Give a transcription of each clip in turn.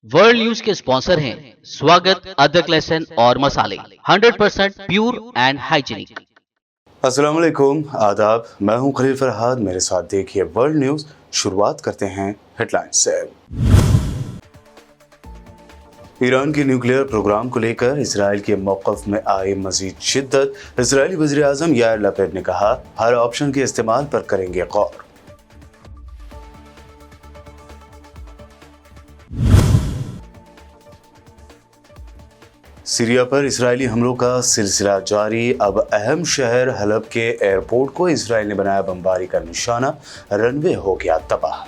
World news के sponsor हैं स्वागत, अदरक, लहसुन और मसाले 100% प्योर एंड हाइजीनिक। अस्सलाम वालेकुम, आदाब। मैं हूं खलील फरहाद। मेरे साथ देखिए वर्ल्ड न्यूज। शुरुआत करते हैं हेडलाइंस से। ईरान के न्यूक्लियर प्रोग्राम को लेकर इसराइल के मौक़िफ़ में आई मज़ीद शिद्दत। इजरायली वज़ीर आज़म यार लपेड ने कहा, हर ऑप्शन के इस्तेमाल पर करेंगे गौर। सीरिया पर इजरायली हमलों का सिलसिला जारी। अब अहम शहर हलब के एयरपोर्ट को इसराइल ने बनाया बमबारी का निशाना। रनवे हो गया तबाह।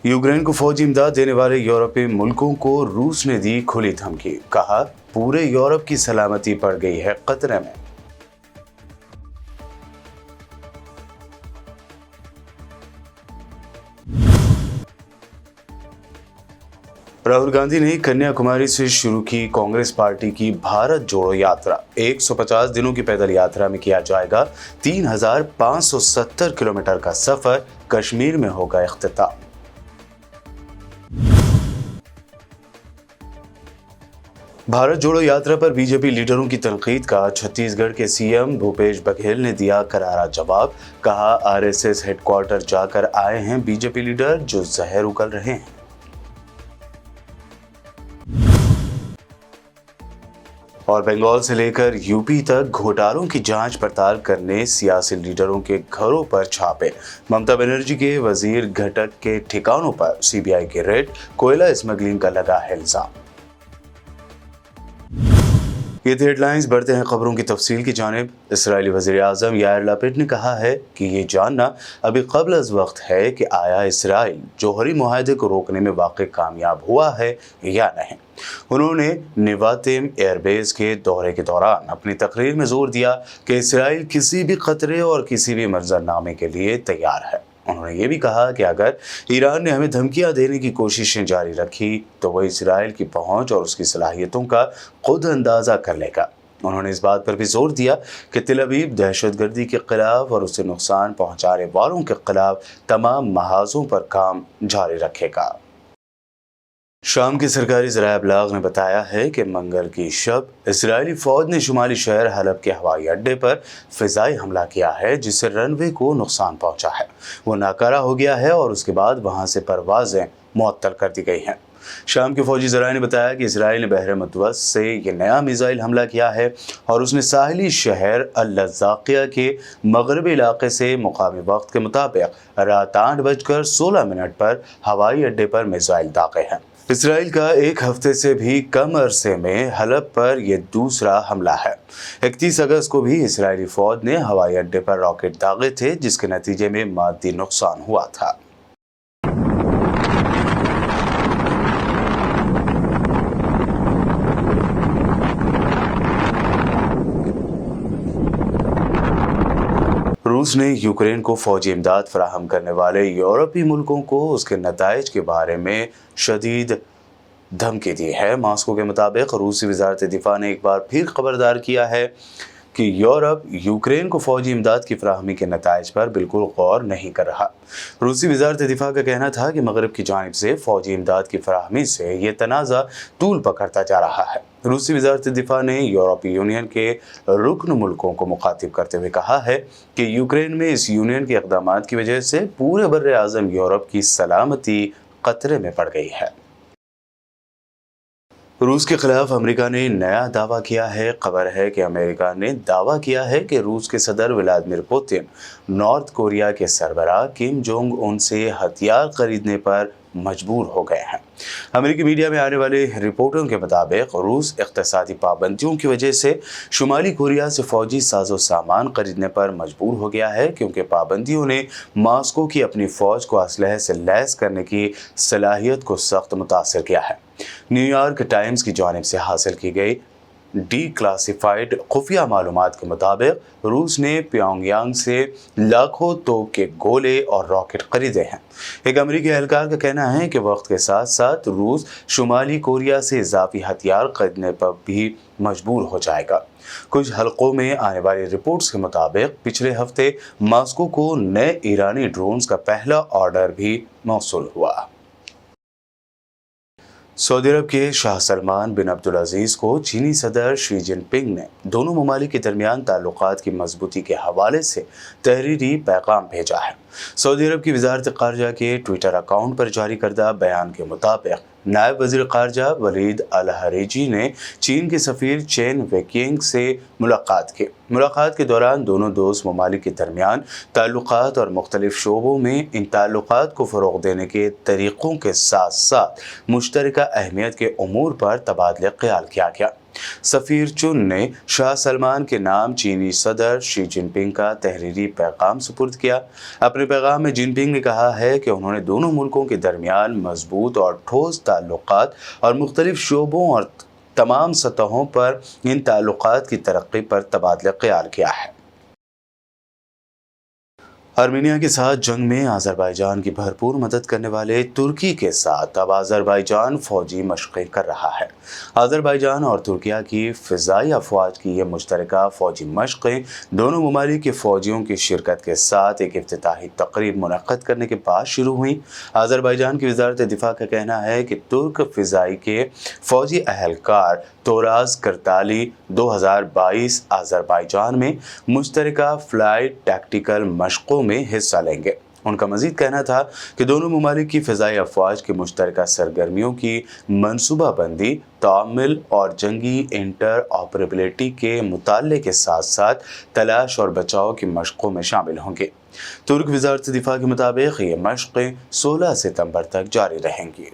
यूक्रेन को फौजी इमदाद देने वाले यूरोपीय मुल्कों को रूस ने दी खुली धमकी। कहा, पूरे यूरोप की सलामती पड़ गई है खतरे में। राहुल गांधी ने कन्याकुमारी से शुरू की कांग्रेस पार्टी की भारत जोड़ो यात्रा। 150 दिनों की पैदल यात्रा में किया जाएगा 3570 किलोमीटर का सफर। कश्मीर में होगा इख्तिताम। भारत जोड़ो यात्रा पर बीजेपी लीडरों की तनकीद का छत्तीसगढ़ के सीएम भूपेश बघेल ने दिया करारा जवाब। कहा, आरएसएस हेडक्वार्टर जाकर आए हैं बीजेपी लीडर जो जहर उगल रहे हैं। और बंगाल से लेकर यूपी तक घोटालों की जांच पड़ताल करने सियासी लीडरों के घरों पर छापे। ममता बनर्जी के वजीर घटक के ठिकानों पर सीबीआई के रेड। कोयला स्मगलिंग का लगा है इल्जाम। ये थे हेडलाइंस। बढ़ते हैं खबरों की तफसील की जानिब। इसराइली वज़ीर आज़म यार लपेड ने कहा है कि ये जानना अभी क़ब्ल अज़ वक्त है कि आया इसराइल जौहरी मुआहदे को रोकने में वाकई कामयाब हुआ है या नहीं। उन्होंने नेवातिम एयरबेस के दौरे के दौरान अपनी तकरीर में जोर दिया कि इसराइल किसी भी खतरे और किसी भी मंजरनामे के लिए तैयार है। उन्होंने ये भी कहा कि अगर ईरान ने हमें धमकियां देने की कोशिशें जारी रखी तो वह इसराइल की पहुंच और उसकी सलाहियतों का खुद अंदाज़ा कर लेगा। उन्होंने इस बात पर भी जोर दिया कि तेल अवीव दहशतगर्दी के खिलाफ और उसे नुकसान पहुंचाने वालों के खिलाफ तमाम महाजों पर काम जारी रखेगा। शाम के सरकारी ज़राए अबलाग ने बताया है कि मंगल की शब इसराइली फ़ौज ने शुमाली शहर हलब के हवाई अड्डे पर फ़िज़ाई हमला किया है, जिससे रनवे को नुकसान पहुंचा है। वो नाकारा हो गया है और उसके बाद वहां से परवाज़ें मुअत्तल कर दी गई हैं। शाम के फौजी ज़राए ने बताया कि इसराइल ने बहर मुतवस्सत से ये नया मिसाइल हमला किया है और उसने साहिली शहर अल-लज़ाकिया के मगरबी इलाके से मुकामी वक्त के मुताबिक रात 8:16 पर हवाई अड्डे पर मिसाइल दागे हैं। इसराइल का एक हफ्ते से भी कम अरसे में हलब पर यह दूसरा हमला है। 31 अगस्त को भी इसराइली फौज ने हवाई अड्डे पर रॉकेट दागे थे, जिसके नतीजे में मादी नुकसान हुआ था। रूस ने यूक्रेन को फौजी इमदाद फराहम करने वाले यूरोपीय मुल्कों को उसके नताइज के बारे में शदीद धमकी दी है। मॉस्को के मुताबिक रूसी वजारत दिफा ने एक बार फिर खबरदार किया है कि यूरोप यूक्रेन को फौजी इमदाद की फराहमी के नताइज पर बिल्कुल गौर नहीं कर रहा। रूसी वजारत दिफा का कहना था कि मगरब की जानिब से फौजी इमदाद की फराहमी से ये तनाज़ा तूल पकड़ता जा रहा है। रूसी वजारत दिफा ने यूरोपीय यूनियन के रुकन मुल्कों को मुखातिब करते हुए कहा है कि यूक्रेन में इस यूनियन के इक़दाम की वजह से पूरे बर्रे आज़म यूरोप की सलामती खतरे में पड़ गई है। रूस के खिलाफ अमेरिका ने नया दावा किया है। खबर है कि अमेरिका ने दावा किया है कि रूस के सदर व्लादिमीर पुतिन नॉर्थ कोरिया के सरबराह किम जोंग उन से हथियार खरीदने पर मजबूर हो गए हैं। अमेरिकी मीडिया में आने वाले रिपोर्टों के मुताबिक रूस इक़्तिसादी पाबंदियों की वजह से शुमाली कोरिया से फौजी साजो सामान खरीदने पर मजबूर हो गया है, क्योंकि पाबंदियों ने मॉस्को की अपनी फ़ौज को असलहे से लैस करने की सलाहियत को सख्त मुतासर किया है। न्यूयॉर्क टाइम्स की जानिब से हासिल की गई डी क्लासिफाइड खुफिया मालूमात के मुताबिक रूस ने प्योंगयांग से लाखों तोप के गोले और रॉकेट खरीदे हैं। एक अमेरिकी एहलकार का कहना है कि वक्त के साथ साथ रूस शुमाली कोरिया से इजाफी हथियार खरीदने पर भी मजबूर हो जाएगा। कुछ हलकों में आने वाली रिपोर्ट्स के मुताबिक पिछले हफ्ते मॉस्को को नए ईरानी ड्रोन्स का पहला ऑर्डर भी मौसूल हुआ। सऊदी अरब के शाह सलमान बिन अब्दुल अजीज को चीनी सदर शी जिनपिंग ने दोनों ममालिक के दरमियान ताल्लुकात की मजबूती के हवाले से तहरीरी पैगाम भेजा है। सऊदी अरब की वजारत ख़ारजा के ट्विटर अकाउंट पर जारी करदा बयान के मुताबिक नायब वज़ीर ख़ारजा वलीद अल हरीजी ने चीन के सफ़ीर चेन वेकिंग से मुलाकात की। मुलाकात के दौरान दोनों दोस्त ममालिक के दरमियान ताल्लुकात और मुख्तलिफ शोबों में इन ताल्लुकात को फ़रोग़ देने के तरीक़ों के साथ साथ मुश्तरका अहमियत के उमूर पर तबादला ख्याल किया गया। सफ़ीर चुन ने शाह सलमान के नाम चीनी सदर शी जिनपिंग का तहरीरी पैगाम सुपुर्द किया। अपने पैगाम में जिनपिंग ने कहा है कि उन्होंने दोनों मुल्कों के दरमियान मजबूत और ठोस ताल्लुकात और मुख्तलिफ शोबों और तमाम सतहों पर इन ताल्लुकात की तरक्की पर तबादला ख्याल किया है। आर्मेनिया के साथ जंग में आज़रबाईजान की भरपूर मदद करने वाले तुर्की के साथ अब आज़रबाईजान फ़ौजी मशक़ें कर रहा है। आज़रबाईजान और तुर्किया की फ़िज़ाई अफ़वाज की ये मुश्तरका फ़ौजी मशक़ें दोनों ममालिक के फ़ौजियों की शिरकत के साथ एक इफ्तिताही तक़रीब मुनक़्क़द करने के बाद शुरू हुई। आज़रबाईजान की वज़ारत दिफ़ा का कहना है कि तुर्क फ़िज़ाई के फ़ौजी अहलकार तोराज़ करताली 2022 आज़रबाईजान में मुश्तरका फ़्लाइट टैक्टिकल मशक़ों में हिस्सा लेंगे। उनका मज़ीद कहना था कि दोनों ममालिक की फ़िज़ाई अफ़वाज की मुश्तरका सरगर्मियों की मनसूबाबंदी तामिल और जंगी इंटर ऑपरेबिलिटी के मुताले के साथ साथ तलाश और बचाव की मशक़ों में शामिल होंगे। तुर्क वज़ारत दिफ़ा के मुताबिक ये मशक़ें 16 सितंबर तक जारी रहेंगी।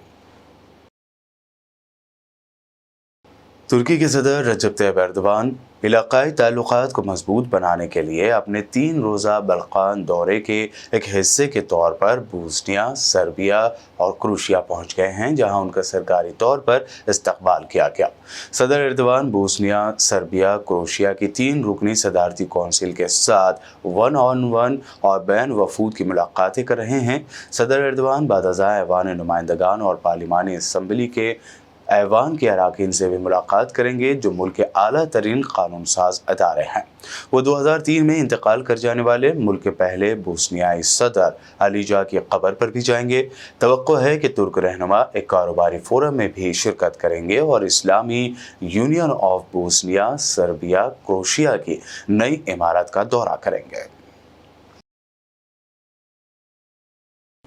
तुर्की के सदर रजब तैयब एर्दोगान इलाक़ाई ताल्लुकात को मजबूत बनाने के लिए अपने 3 रोज़ा बल्कान दौरे के एक हिस्से के तौर पर बोस्निया, सर्बिया और क्रोशिया पहुँच गए हैं, जहाँ उनका सरकारी तौर पर इस्तकबाल किया गया। सदर एर्दोगान बोस्निया, सर्बिया, क्रोशिया की 3 रुकनी सदारती कौंसिल के साथ 1-on-1 और बैन वफूद की मुलाकातें कर रहे हैं। सदर एर्दोगान बादज़ा ऐवान नुमाइंदगान और पार्लिमानी असम्बली के ऐवान के अरकान से भी मुलाकात करेंगे, जो मुल्क के आला तरीन कानून साज अदारे हैं। वो 2003 में इंतकाल कर जाने वाले मुल्क के पहले बोस्नियाई सदर अलीजा की कब्र पर भी जाएंगे। तवक्को है कि तुर्क रहनुमा एक कारोबारी फोरम में भी शिरकत करेंगे और इस्लामी union of Bosnia, Serbia, Croatia की नई इमारत का दौरा करेंगे।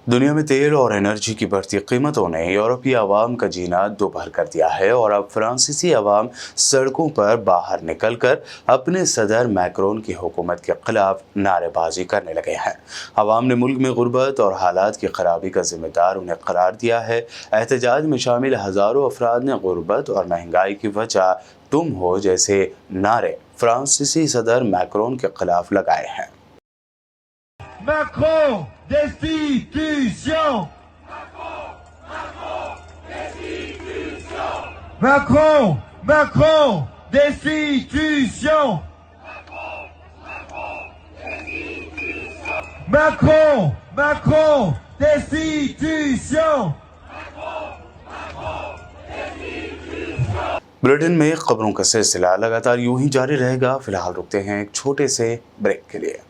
दुनिया में तेल और एनर्जी की बढ़ती कीमतों ने यूरोपीय अवाम का जीना दोभर कर दिया है और अब फ्रांसीसी अवाम सड़कों पर बाहर निकलकर अपने सदर मैक्रोन की हुकूमत के खिलाफ नारेबाजी करने लगे हैं। अवाम ने मुल्क में गुर्बत और हालात की खराबी का जिम्मेदार उन्हें करार दिया है। एहतजाज में शामिल हज़ारों अफराद ने गुर्बत और महंगाई की वजह तुम हो जैसे नारे फ्रांसीसी सदर मैक्रोन के खिलाफ लगाए हैं। Macron, destitution! Macron, Macron, destitution! Macron, Macron, destitution! Britain में खबरों का सिलसिला लगातार यूं ही जारी रहेगा। फिलहाल रुकते हैं एक छोटे से ब्रेक के लिए।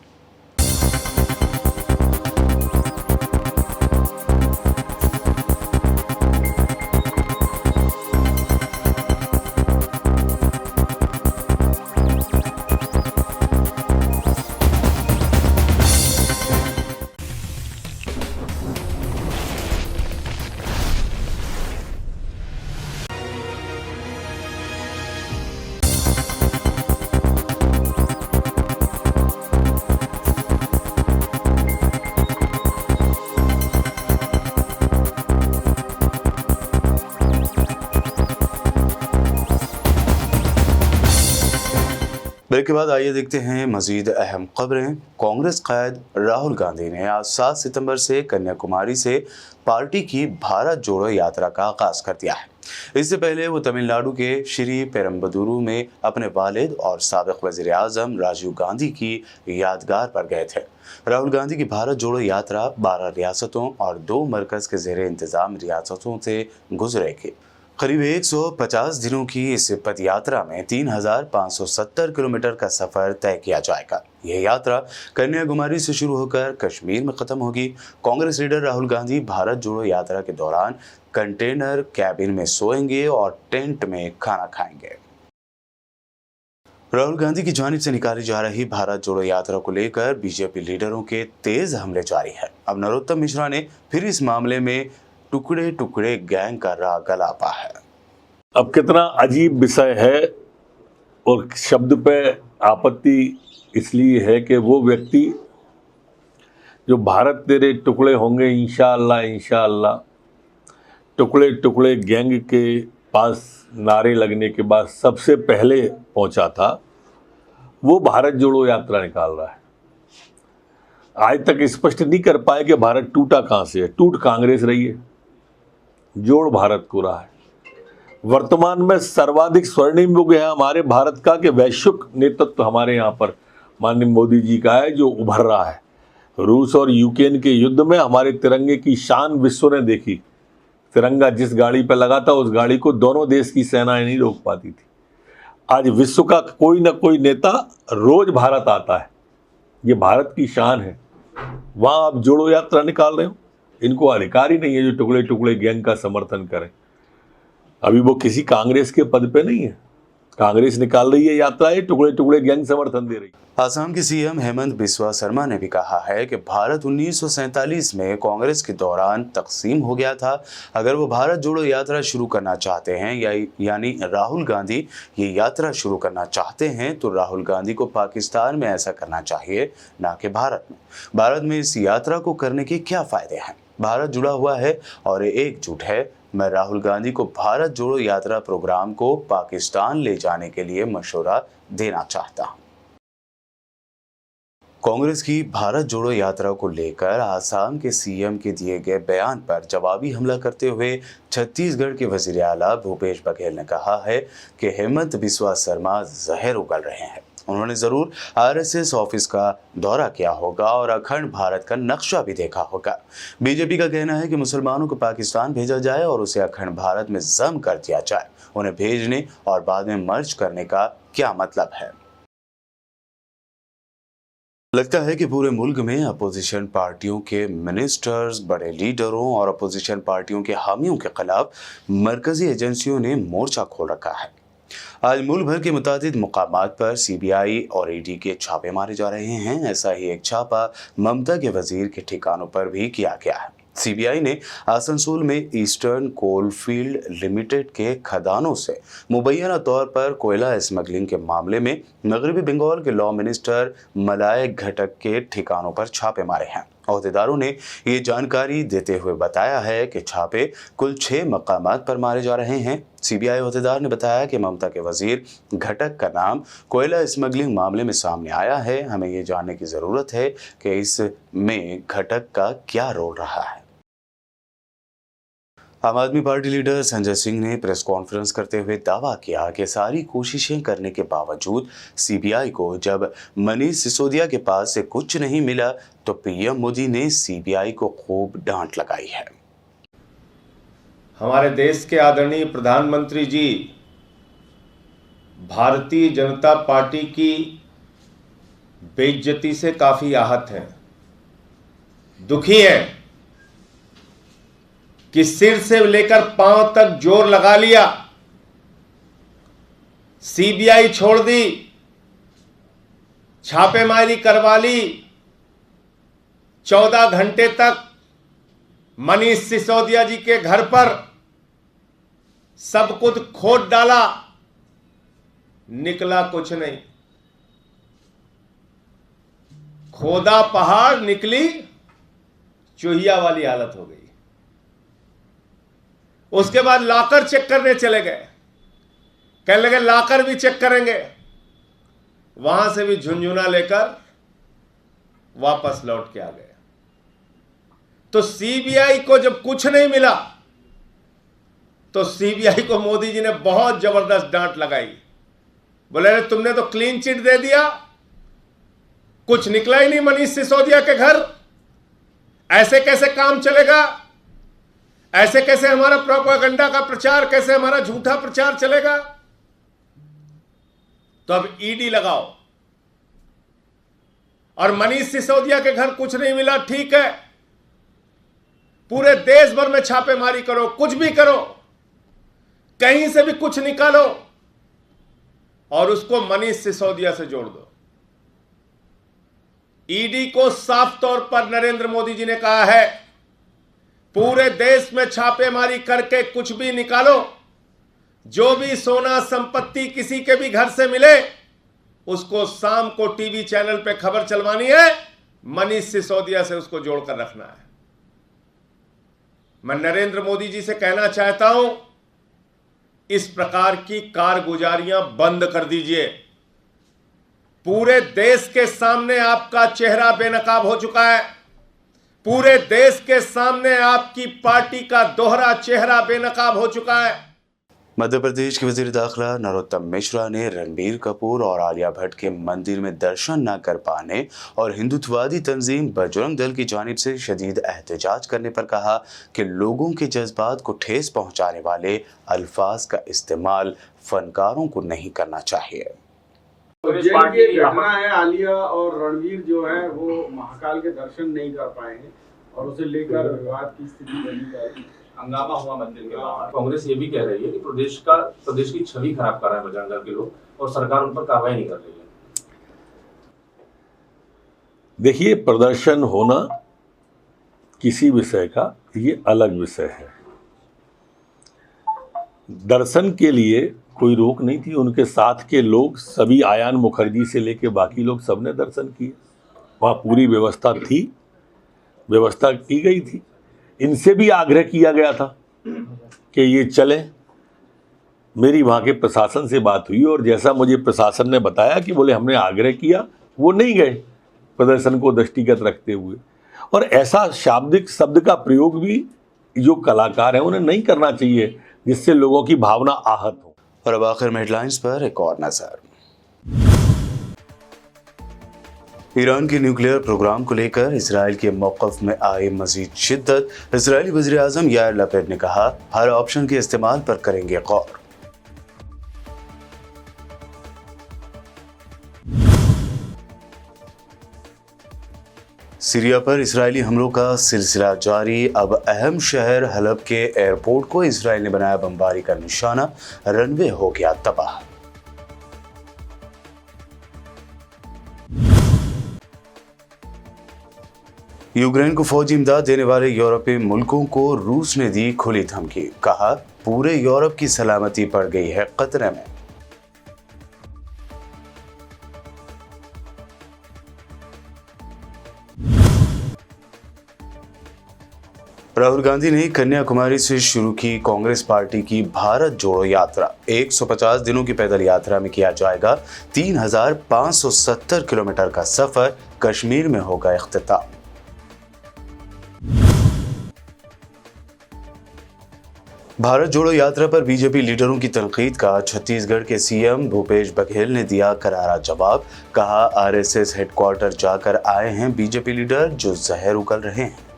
ब्रेक के बाद आइए देखते हैं मजीद अहम खबरें। कांग्रेस कायद राहुल गांधी ने आज 7 सितंबर से कन्याकुमारी से पार्टी की भारत जोड़ो यात्रा का आगाज कर दिया है। इससे पहले वो तमिलनाडु के श्री पेरम्बदूरू में अपने वालिद और साबिक वज़ीर आज़म राजीव गांधी की यादगार पर गए थे। राहुल गांधी की भारत जोड़ो यात्रा 12 रियासतों और 2 मरकज़ के ज़ेरे इंतज़ाम रियासतों से गुजरेगी। करीब 150 दिनों की इस पद यात्रा में 3,570 किलोमीटर का सफर तय किया जाएगा। यह यात्रा कन्याकुमारी से शुरू होकर कश्मीर में खत्म होगी। कांग्रेस लीडर राहुल गांधी भारत जोड़ो यात्रा के दौरान कंटेनर कैबिन में सोएंगे और टेंट में खाना खाएंगे। राहुल गांधी की जानिब से निकाली जा रही भारत जोड़ो यात्रा को लेकर बीजेपी लीडरों के तेज हमले जारी है। अब नरोत्तम मिश्रा ने फिर इस मामले में टुकड़े टुकड़े गैंग का राग गलापा है। अब कितना अजीब विषय है और शब्द पे आपत्ति इसलिए है कि वो व्यक्ति जो भारत तेरे टुकड़े होंगे इंशाअल्लाह इंशाअल्लाह, टुकड़े टुकड़े गैंग के पास नारे लगने के बाद सबसे पहले पहुंचा था, वो भारत जोड़ो यात्रा निकाल रहा है। आज तक स्पष्ट नहीं कर पाए कि भारत टूटा कहाँ से है। टूट कांग्रेस रही है, जोड़ भारत को रहा है। वर्तमान में सर्वाधिक स्वर्णिम युग है हमारे भारत का कि वैश्विक नेतृत्व हमारे यहाँ पर माननीय मोदी जी का है, जो उभर रहा है। रूस और यूक्रेन के युद्ध में हमारे तिरंगे की शान विश्व ने देखी। तिरंगा जिस गाड़ी पर लगा था उस गाड़ी को दोनों देश की सेनाएं नहीं रोक पाती थी। आज विश्व का कोई ना कोई नेता रोज भारत आता है, ये भारत की शान है। वहाँ आप जोड़ो यात्रा निकाल रहे हो, इनको अधिकार ही नहीं है जो टुकड़े टुकड़े गैंग का समर्थन करें। अभी वो किसी कांग्रेस के पद पे नहीं है, कांग्रेस निकाल रही है यात्रा, ये टुकड़े टुकड़े गैंग समर्थन दे रही है। आसाम के सीएम हेमंत बिस्वा शर्मा ने भी कहा है कि भारत 1947 में कांग्रेस के दौरान तकसीम हो गया था। अगर वो भारत जोड़ो यात्रा शुरू करना चाहते हैं यानी राहुल गांधी ये यात्रा शुरू करना चाहते हैं तो राहुल गांधी को पाकिस्तान में ऐसा करना चाहिए, ना कि भारत में। भारत में इस यात्रा को करने के क्या फायदे हैं? भारत जुड़ा हुआ है और एकजुट है। मैं राहुल गांधी को भारत जोड़ो यात्रा प्रोग्राम को पाकिस्तान ले जाने के लिए मशवरा देना चाहता हूं। कांग्रेस की भारत जोड़ो यात्रा को लेकर आसाम के सीएम के दिए गए बयान पर जवाबी हमला करते हुए छत्तीसगढ़ के वजीर आला भूपेश बघेल ने कहा है कि हेमंत बिस्वा शर्मा जहर उगल रहे हैं। उन्होंने जरूर आरएसएस ऑफिस का दौरा किया होगा और अखंड भारत का नक्शा भी देखा होगा। बीजेपी का कहना है कि मुसलमानों को पाकिस्तान भेजा जाए और उसे अखंड भारत में जम कर दिया जाए। उन्हें भेजने और बाद में मर्ज करने का क्या मतलब है? लगता है कि पूरे मुल्क में अपोजिशन पार्टियों के मिनिस्टर्स, बड़े लीडरों और अपोजिशन पार्टियों के हामियों के खिलाफ मरकजी एजेंसियों ने मोर्चा खोल रखा है। आज मुल्क भर के मुतादिद मुकामात पर सीबीआई और ईडी के छापे मारे जा रहे हैं। ऐसा ही एक छापा ममता के वजीर के ठिकानों पर भी किया गया है। सीबीआई ने आसनसोल में ईस्टर्न कोलफील्ड लिमिटेड के खदानों से मुबैना तौर पर कोयला स्मगलिंग के मामले में मगरबी बंगाल के लॉ मिनिस्टर मलाय घटक के ठिकानों पर छापे मारे हैं। अहदेदारों ने ये जानकारी देते हुए बताया है कि छापे कुल 6 मकामात पर मारे जा रहे हैं। सीबीआई अहदेदार ने बताया कि ममता के वजीर घटक का नाम कोयला स्मगलिंग मामले में सामने आया है। हमें ये जानने की ज़रूरत है कि इसमें घटक का क्या रोल रहा है। आम आदमी पार्टी लीडर संजय सिंह ने प्रेस कॉन्फ्रेंस करते हुए दावा किया कि सारी कोशिशें करने के बावजूद सीबीआई को जब मनीष सिसोदिया के पास से कुछ नहीं मिला तो पीएम मोदी ने सीबीआई को खूब डांट लगाई है। हमारे देश के आदरणीय प्रधानमंत्री जी भारतीय जनता पार्टी की बेइज्जती से काफी आहत हैं, दुखी हैं कि सिर से लेकर पांव तक जोर लगा लिया, सीबीआई छोड़ दी, छापेमारी करवा ली, 14 घंटे तक मनीष सिसोदिया जी के घर पर सब कुछ खोद डाला, निकला कुछ नहीं। खोदा पहाड़, निकली चूहिया वाली हालत हो गई। उसके बाद लाकर चेक करने चले गए, कहने लगे लाकर भी चेक करेंगे। वहां से भी झुंझुना लेकर वापस लौट के आ गए। तो सीबीआई को जब कुछ नहीं मिला तो सीबीआई को मोदी जी ने बहुत जबरदस्त डांट लगाई। बोले अरे तुमने तो क्लीन चिट दे दिया, कुछ निकला ही नहीं मनीष सिसोदिया के घर, ऐसे कैसे काम चलेगा, ऐसे कैसे हमारा प्रोपेगेंडा का प्रचार, कैसे हमारा झूठा प्रचार चलेगा। तो अब ईडी लगाओ। और मनीष सिसोदिया के घर कुछ नहीं मिला, ठीक है, पूरे देश भर में छापेमारी करो, कुछ भी करो, कहीं से भी कुछ निकालो और उसको मनीष सिसोदिया से जोड़ दो। ईडी को साफ तौर पर नरेंद्र मोदी जी ने कहा है, पूरे देश में छापेमारी करके कुछ भी निकालो, जो भी सोना संपत्ति किसी के भी घर से मिले उसको शाम को टीवी चैनल पे खबर चलवानी है, मनीष सिसोदिया से उसको जोड़कर रखना है। मैं नरेंद्र मोदी जी से कहना चाहता हूं, इस प्रकार की कारगुजारियां बंद कर दीजिए। पूरे देश के सामने आपका चेहरा बेनकाब हो चुका है, पूरे देश के सामने आपकी पार्टी का दोहरा चेहरा बेनकाब हो चुका है। मध्य प्रदेश के वजीर दाखिला नरोत्तम मिश्रा ने रणबीर कपूर और आलिया भट्ट के मंदिर में दर्शन न कर पाने और हिंदुत्ववादी तंजीम बजरंग दल की जानिब से शदीद एहतजाज करने पर कहा कि लोगों के जज्बात को ठेस पहुंचाने वाले अल्फाज का इस्तेमाल फनकारों को नहीं करना चाहिए। घटना है, आलिया और रणवीर जो है वो महाकाल के दर्शन नहीं कर पाए हैं और उसे लेकर विवाद की स्थिति बनी है। हंगामा हुआ मंदिर के बाहर। कांग्रेस ये भी कह रही है कि प्रदेश की छवि खराब कर रहे हैं बजरंग दल के लोग और सरकार उन पर कार्रवाई नहीं कर रही है। देखिए, प्रदर्शन होना किसी विषय का ये अलग विषय है। दर्शन के लिए कोई रोक नहीं थी, उनके साथ के लोग सभी, आयान मुखर्जी से लेके बाकी लोग सबने दर्शन किए, वहाँ पूरी व्यवस्था थी, व्यवस्था की गई थी। इनसे भी आग्रह किया गया था कि ये चलें। मेरी वहाँ के प्रशासन से बात हुई और जैसा मुझे प्रशासन ने बताया कि बोले हमने आग्रह किया, वो नहीं गए प्रदर्शन को दृष्टिगत रखते हुए। और ऐसा शाब्दिक शब्द का प्रयोग भी जो कलाकार हैं उन्हें नहीं करना चाहिए जिससे लोगों की भावना आहत हो। और अब आखिर में हेडलाइंस पर एक और नजर। ईरान के न्यूक्लियर प्रोग्राम को लेकर इसराइल के मौक़िफ़ में आई मज़ीद शिद्दत। इजरायली वज़ीर आज़म यार लपेड ने कहा, हर ऑप्शन के इस्तेमाल पर करेंगे गौर। सीरिया पर इजरायली हमलों का सिलसिला जारी। अब अहम शहर हलब के एयरपोर्ट को इसराइल ने बनाया बमबारी का निशाना, रनवे हो गया तबाह। यूक्रेन को फौजी इमदाद देने वाले यूरोपीय मुल्कों को रूस ने दी खुली धमकी, कहा पूरे यूरोप की सलामती पड़ गई है खतरे में। राहुल गांधी ने कन्याकुमारी से शुरू की कांग्रेस पार्टी की भारत जोड़ो यात्रा। 150 दिनों की पैदल यात्रा में किया जाएगा 3570 किलोमीटर का सफर। कश्मीर में होगा इख्तिताम। भारत जोड़ो यात्रा पर बीजेपी लीडरों की तनकीद का छत्तीसगढ़ के सीएम भूपेश बघेल ने दिया करारा जवाब, कहा आरएसएस हेडक्वार्टर जाकर आए हैं बीजेपी लीडर जो जहर उगल रहे हैं।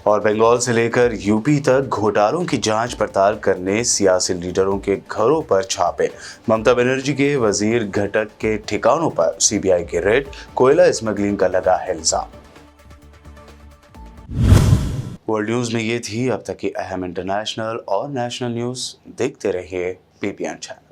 और बंगाल से लेकर यूपी तक घोटालों की जांच पड़ताल करने सियासी लीडरों के घरों पर छापे। ममता बनर्जी के वजीर घटक के ठिकानों पर सीबीआई के रेड। कोयला स्मगलिंग का लगा है इल्जाम। वर्ल्ड न्यूज में ये थी अब तक की अहम इंटरनेशनल और नेशनल न्यूज। देखते रहिए पीपीएन चैनल।